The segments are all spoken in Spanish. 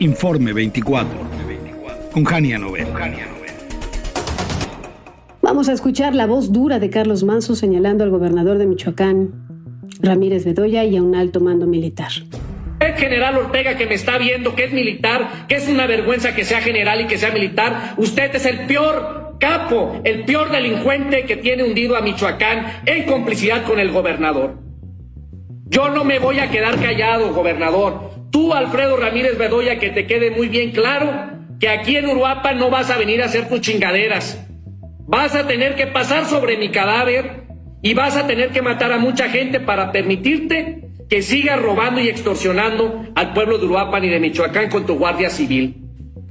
Informe 24, con Jania Novel. Vamos a escuchar la voz dura de Carlos Manso señalando al gobernador de Michoacán, Ramírez Bedoya, y a un alto mando militar. El general Ortega, que me está viendo, que es militar, que es una vergüenza que sea general y que sea militar, usted es el peor capo, el peor delincuente que tiene hundido a Michoacán en complicidad con el gobernador. Yo no me voy a quedar callado, gobernador. Tú, Alfredo Ramírez Bedoya, que te quede muy bien claro que aquí en Uruapan no vas a venir a hacer tus chingaderas. Vas a tener que pasar sobre mi cadáver y vas a tener que matar a mucha gente para permitirte que sigas robando y extorsionando al pueblo de Uruapan y de Michoacán con tu Guardia Civil.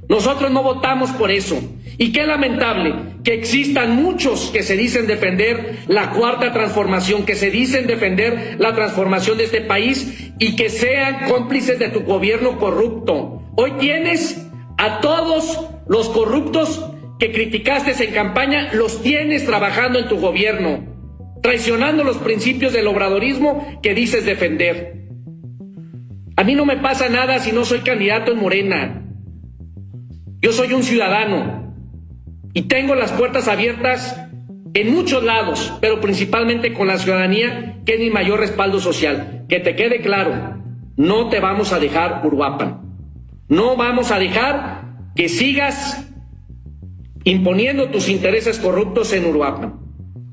Nosotros no votamos por eso. Y qué lamentable que existan muchos que se dicen defender la cuarta transformación, que se dicen defender la transformación de este país y que sean cómplices de tu gobierno corrupto. Hoy tienes a todos los corruptos que criticaste en campaña, los tienes trabajando en tu gobierno, traicionando los principios del obradorismo que dices defender. A mí no me pasa nada si no soy candidato en Morena. Yo soy un ciudadano y tengo las puertas abiertas en muchos lados, pero principalmente con la ciudadanía, que es mi mayor respaldo social. Que te quede claro, no te vamos a dejar, Uruapan. No vamos a dejar que sigas imponiendo tus intereses corruptos en Uruapan.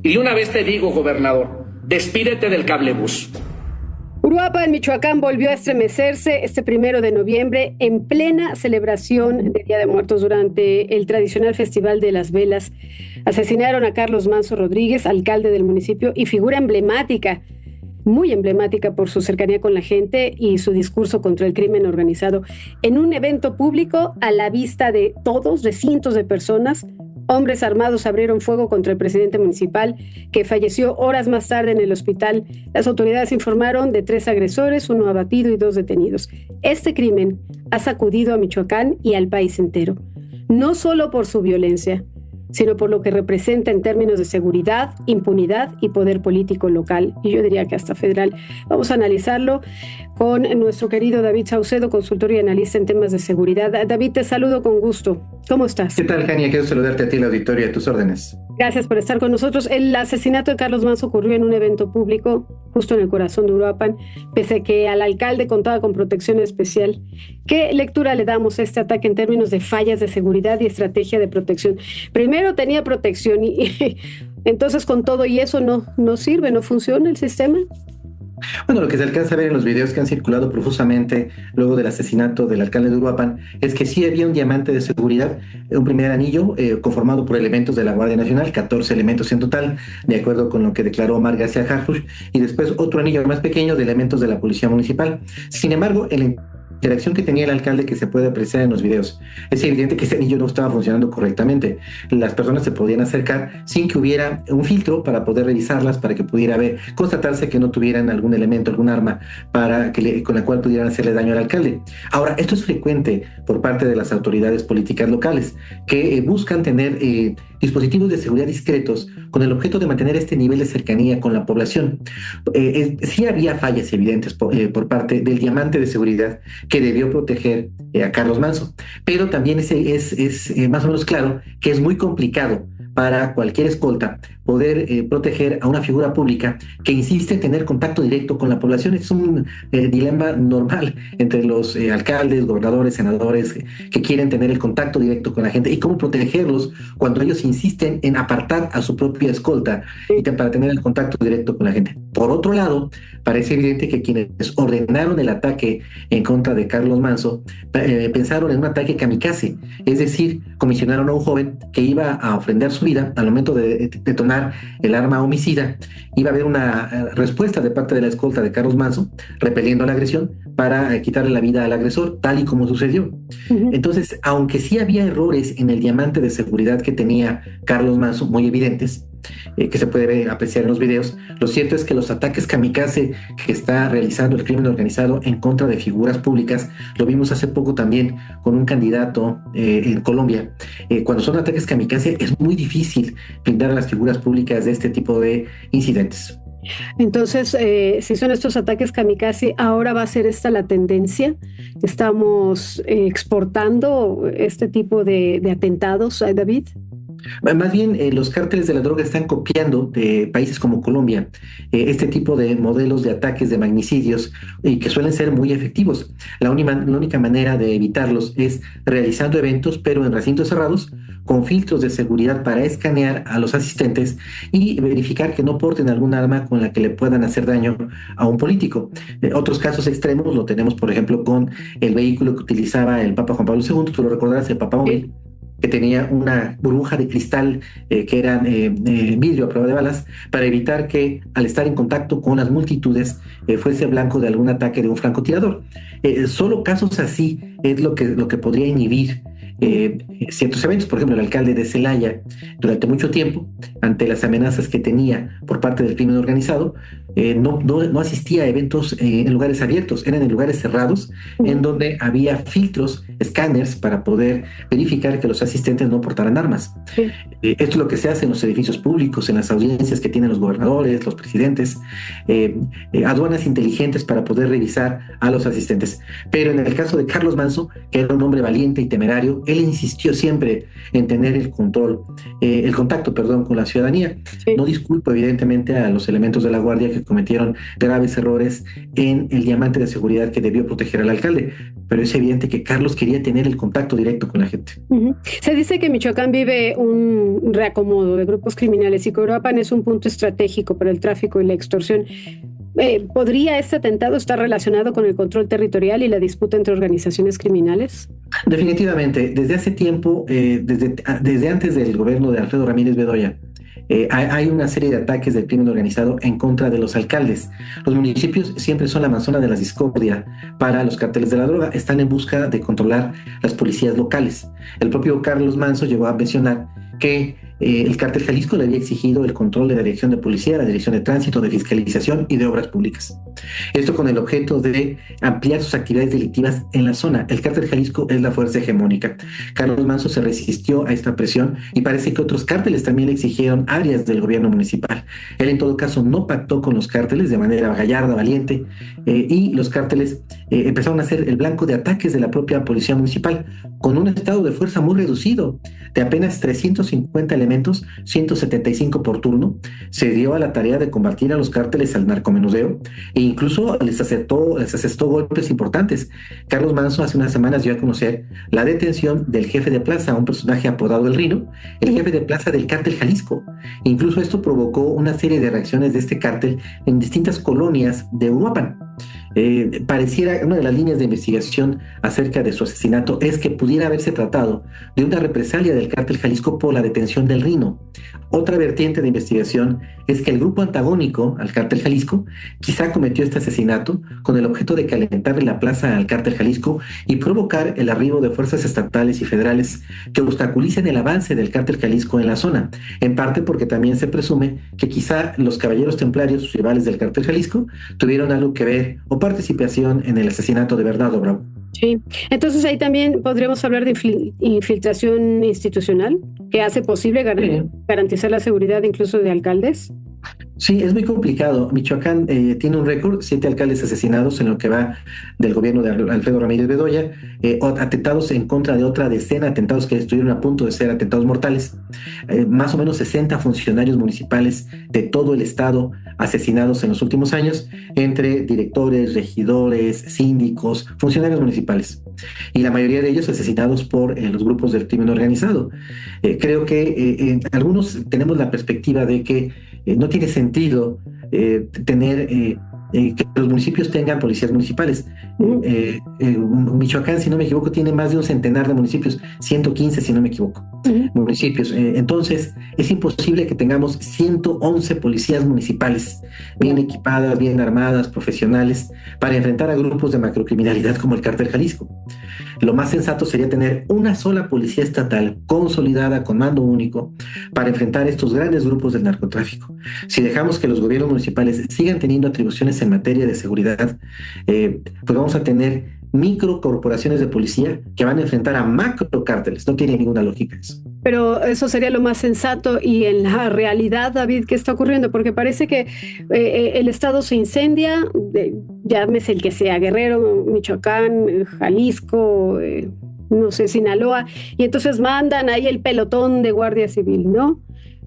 Y de una vez te digo, gobernador, despídete del cablebús. Uruapan, Michoacán, volvió a estremecerse este 1 de noviembre en plena celebración del Día de Muertos durante el tradicional Festival de las Velas. Asesinaron a Carlos Manso Rodríguez, alcalde del municipio y figura emblemática, muy emblemática por su cercanía con la gente y su discurso contra el crimen organizado. En un evento público a la vista de todos, de cientos de personas, hombres armados abrieron fuego contra el presidente municipal, que falleció horas más tarde en el hospital. Las autoridades informaron de 3 agresores, 1 abatido y 2 detenidos. Este crimen ha sacudido a Michoacán y al país entero, no solo por su violencia, sino por lo que representa en términos de seguridad, impunidad y poder político local, y yo diría que hasta federal. Vamos a analizarlo con nuestro querido David Saucedo, consultor y analista en temas de seguridad. David, te saludo con gusto. ¿Cómo estás? ¿Qué tal, Jania? Quiero saludarte a ti, la auditoría, a tus órdenes. Gracias por estar con nosotros. El asesinato de Carlos Manso ocurrió en un evento público, justo en el corazón de Uruapan, pese a que al alcalde contaba con protección especial. ¿Qué lectura le damos a este ataque en términos de fallas de seguridad y estrategia de protección? Primero tenía protección y entonces con todo y eso no sirve, no funciona el sistema. Bueno, lo que se alcanza a ver en los videos que han circulado profusamente luego del asesinato del alcalde de Uruapan es que sí había un diamante de seguridad, un primer anillo conformado por elementos de la Guardia Nacional, 14 elementos en total, de acuerdo con lo que declaró Omar García Harfuch, y después otro anillo más pequeño de elementos de la Policía Municipal. Sin embargo, el interacción que tenía el alcalde, que se puede apreciar en los videos, es evidente que ese anillo no estaba funcionando correctamente. Las personas se podían acercar sin que hubiera un filtro para poder revisarlas, para que pudiera constatarse que no tuvieran algún elemento, algún arma con la cual pudieran hacerle daño al alcalde. Ahora, esto es frecuente por parte de las autoridades políticas locales, que buscan tener dispositivos de seguridad discretos con el objeto de mantener este nivel de cercanía con la población. Sí había fallas evidentes por parte del diamante de seguridad que debió proteger a Carlos Manso, pero también es más o menos claro que es muy complicado para cualquier escolta poder proteger a una figura pública que insiste en tener contacto directo con la población. Es un dilema normal entre los alcaldes, gobernadores, senadores que quieren tener el contacto directo con la gente, y cómo protegerlos cuando ellos insisten en apartar a su propia escolta y para tener el contacto directo con la gente. Por otro lado, parece evidente que quienes ordenaron el ataque en contra de Carlos Manso pensaron en un ataque kamikaze, es decir, comisionaron a un joven que iba a ofrendar su vida al momento de detonar el arma homicida. Iba a haber una respuesta de parte de la escolta de Carlos Manso, repeliendo la agresión para quitarle la vida al agresor, tal y como sucedió. Entonces, aunque sí había errores en el diamante de seguridad que tenía Carlos Manso, muy evidentes, que se puede apreciar en los videos, lo cierto es que los ataques kamikaze que está realizando el crimen organizado en contra de figuras públicas, lo vimos hace poco también con un candidato en Colombia. Cuando son ataques kamikaze es muy difícil blindar a las figuras públicas de este tipo de incidentes. Entonces, si son estos ataques kamikaze, ahora va a ser esta la tendencia. Estamos exportando este tipo de atentados, David. Más bien, los cárteles de la droga están copiando de países como Colombia este tipo de modelos de ataques, de magnicidios, y que suelen ser muy efectivos. La única manera de evitarlos es realizando eventos, pero en recintos cerrados, con filtros de seguridad para escanear a los asistentes y verificar que no porten algún arma con la que le puedan hacer daño a un político. Otros casos extremos lo tenemos, por ejemplo, con el vehículo que utilizaba el Papa Juan Pablo II, tú lo recordarás, el Papa Móvil, que tenía una burbuja de cristal que era vidrio a prueba de balas, para evitar que al estar en contacto con las multitudes fuese blanco de algún ataque de un francotirador. Solo casos así es lo que podría inhibir ciertos eventos. Por ejemplo, el alcalde de Celaya, durante mucho tiempo, ante las amenazas que tenía por parte del crimen organizado, no asistía a eventos en lugares abiertos, eran en lugares cerrados, en donde había filtros, escáneres, para poder verificar que los asistentes no portaran armas. Sí. Esto es lo que se hace en los edificios públicos, en las audiencias que tienen los gobernadores, los presidentes, aduanas inteligentes para poder revisar a los asistentes. Pero en el caso de Carlos Manso, que era un hombre valiente y temerario, él insistió siempre en tener el contacto con la ciudadanía. Sí. No disculpo evidentemente a los elementos de la Guardia que cometieron graves errores en el diamante de seguridad que debió proteger al alcalde, pero es evidente que Carlos quería tener el contacto directo con la gente. Se dice que Michoacán vive un reacomodo de grupos criminales y que Uruapan es un punto estratégico para el tráfico y la extorsión. ¿Podría este atentado estar relacionado con el control territorial y la disputa entre organizaciones criminales? Definitivamente. Desde hace tiempo, desde antes del gobierno de Alfredo Ramírez Bedoya, hay una serie de ataques del crimen organizado en contra de los alcaldes. Los municipios siempre son la manzana de la discordia para los carteles de la droga. Están en busca de controlar las policías locales. El propio Carlos Manso llegó a mencionar que el cártel Jalisco le había exigido el control de la dirección de policía, la dirección de tránsito, de fiscalización y de obras públicas. Esto con el objeto de ampliar sus actividades delictivas en la zona. El cártel Jalisco es la fuerza hegemónica. Carlos Manso se resistió a esta presión y parece que otros cárteles también le exigieron áreas del gobierno municipal. Él en todo caso no pactó con los cárteles de manera gallarda, valiente, y los cárteles empezaron a ser el blanco de ataques de la propia policía municipal, con un estado de fuerza muy reducido, de apenas 350 elementos, 175 por turno. Se dio a la tarea de combatir a los cárteles al narcomenudeo e incluso les asestó golpes importantes. Carlos Manso hace unas semanas dio a conocer la detención del jefe de plaza, un personaje apodado El Rino, el jefe de plaza del cártel Jalisco. Incluso esto provocó una serie de reacciones de este cártel en distintas colonias de Uruapan. Pareciera, una de las líneas de investigación acerca de su asesinato es que pudiera haberse tratado de una represalia del cártel Jalisco por la detención del Rino. Otra vertiente de investigación es que el grupo antagónico al cártel Jalisco quizá cometió este asesinato con el objeto de calentarle la plaza al cártel Jalisco y provocar el arribo de fuerzas estatales y federales que obstaculicen el avance del cártel Jalisco en la zona, en parte porque también se presume que quizá los caballeros templarios, sus rivales del cártel Jalisco, tuvieron algo que ver o participación en el asesinato de Bernardo Bravo. Sí, entonces ahí también podríamos hablar de infiltración institucional que hace posible garantizar la seguridad incluso de alcaldes. Sí, es muy complicado. Michoacán tiene un récord, 7 alcaldes asesinados en lo que va del gobierno de Alfredo Ramírez Bedoya, atentados en contra de otra decena, atentados que estuvieron a punto de ser atentados mortales, más o menos 60 funcionarios municipales de todo el estado asesinados en los últimos años, entre directores, regidores, síndicos, funcionarios municipales, y la mayoría de ellos asesinados por los grupos del crimen organizado. Creo que algunos tenemos la perspectiva de que no tiene sentido tener que los municipios tengan policías municipales. Michoacán, si no me equivoco, tiene más de un centenar de municipios, 115 si no me equivoco, municipios. Entonces es imposible que tengamos 111 policías municipales bien equipadas, bien armadas, profesionales, para enfrentar a grupos de macrocriminalidad como el cártel Jalisco. Lo más sensato sería tener una sola policía estatal consolidada con mando único para enfrentar estos grandes grupos del narcotráfico. Si dejamos que los gobiernos municipales sigan teniendo atribuciones en materia de seguridad, pues vamos a tener microcorporaciones de policía que van a enfrentar a macrocárteles. No tiene ninguna lógica eso. Pero eso sería lo más sensato. Y en la realidad, David, ¿qué está ocurriendo? Porque parece que el estado se incendia, llámese el que sea, Guerrero, Michoacán, Jalisco, no sé, Sinaloa, y entonces mandan ahí el pelotón de Guardia Civil, ¿no?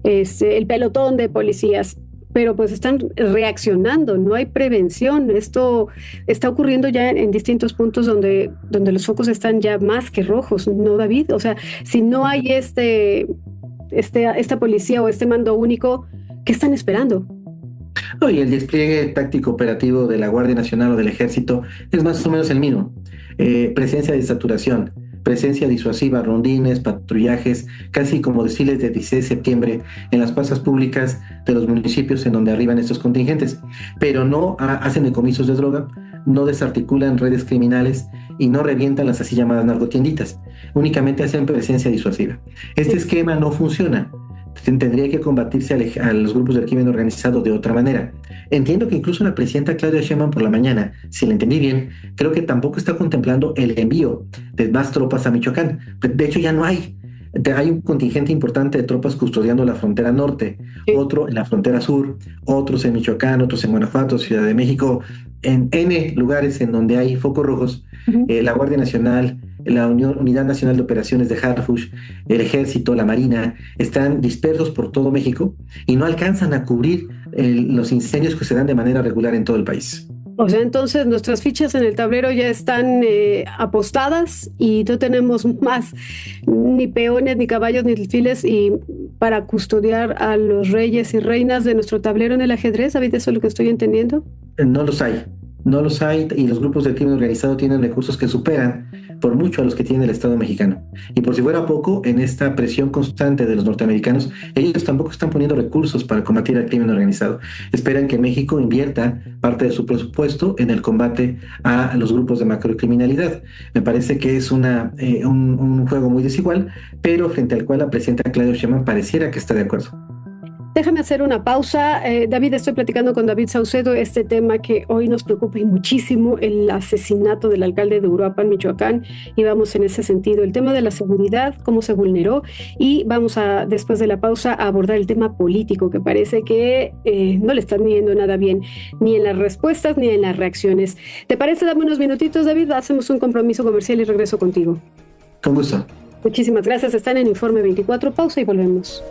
El pelotón de policías. Pero pues están reaccionando, no hay prevención. Esto está ocurriendo ya en distintos puntos donde los focos están ya más que rojos, ¿no, David? O sea, si no hay esta policía o este mando único, ¿qué están esperando? Y el despliegue táctico operativo de la Guardia Nacional o del Ejército es más o menos el mismo. Presencia de saturación, presencia disuasiva, rondines, patrullajes, casi como desfiles de 16 de septiembre en las plazas públicas de los municipios en donde arriban estos contingentes, pero no hacen decomisos de droga, no desarticulan redes criminales y no revientan las así llamadas narcotienditas, únicamente hacen presencia disuasiva. Este esquema no funciona. Tendría que combatirse a los grupos del crimen organizado de otra manera. Entiendo que incluso la presidenta Claudia Sheinbaum por la mañana, si la entendí bien, creo que tampoco está contemplando el envío de más tropas a Michoacán. De hecho, ya no hay. Hay un contingente importante de tropas custodiando la frontera norte, Sí. otro en la frontera sur, otros en Michoacán, otros en Guanajuato, Ciudad de México, en N lugares en donde hay focos rojos. La Guardia Nacional, la Unidad Nacional de Operaciones de Harfush, el Ejército, la Marina, están dispersos por todo México y no alcanzan a cubrir los incendios que se dan de manera regular en todo el país. O sea, entonces nuestras fichas en el tablero ya están apostadas y no tenemos más ni peones, ni caballos, ni alfiles y para custodiar a los reyes y reinas de nuestro tablero en el ajedrez. ¿David, eso es lo que estoy entendiendo? No los hay. No los hay y los grupos del crimen organizado tienen recursos que superan por mucho a los que tiene el Estado mexicano. Y por si fuera poco, en esta presión constante de los norteamericanos, ellos tampoco están poniendo recursos para combatir al crimen organizado. Esperan que México invierta parte de su presupuesto en el combate a los grupos de macrocriminalidad. Me parece que es un juego muy desigual, pero frente al cual la presidenta Claudia Sheinbaum pareciera que está de acuerdo. Déjame hacer una pausa. David, estoy platicando con David Saucedo este tema que hoy nos preocupa y muchísimo, el asesinato del alcalde de Uruapan, Michoacán, y vamos en ese sentido, el tema de la seguridad, cómo se vulneró, y vamos a, después de la pausa, a abordar el tema político, que parece que no le están midiendo nada bien, ni en las respuestas ni en las reacciones. ¿Te parece? Dame unos minutitos, David, hacemos un compromiso comercial y regreso contigo. Con gusto. Muchísimas gracias. Están en Informe 24, pausa y volvemos.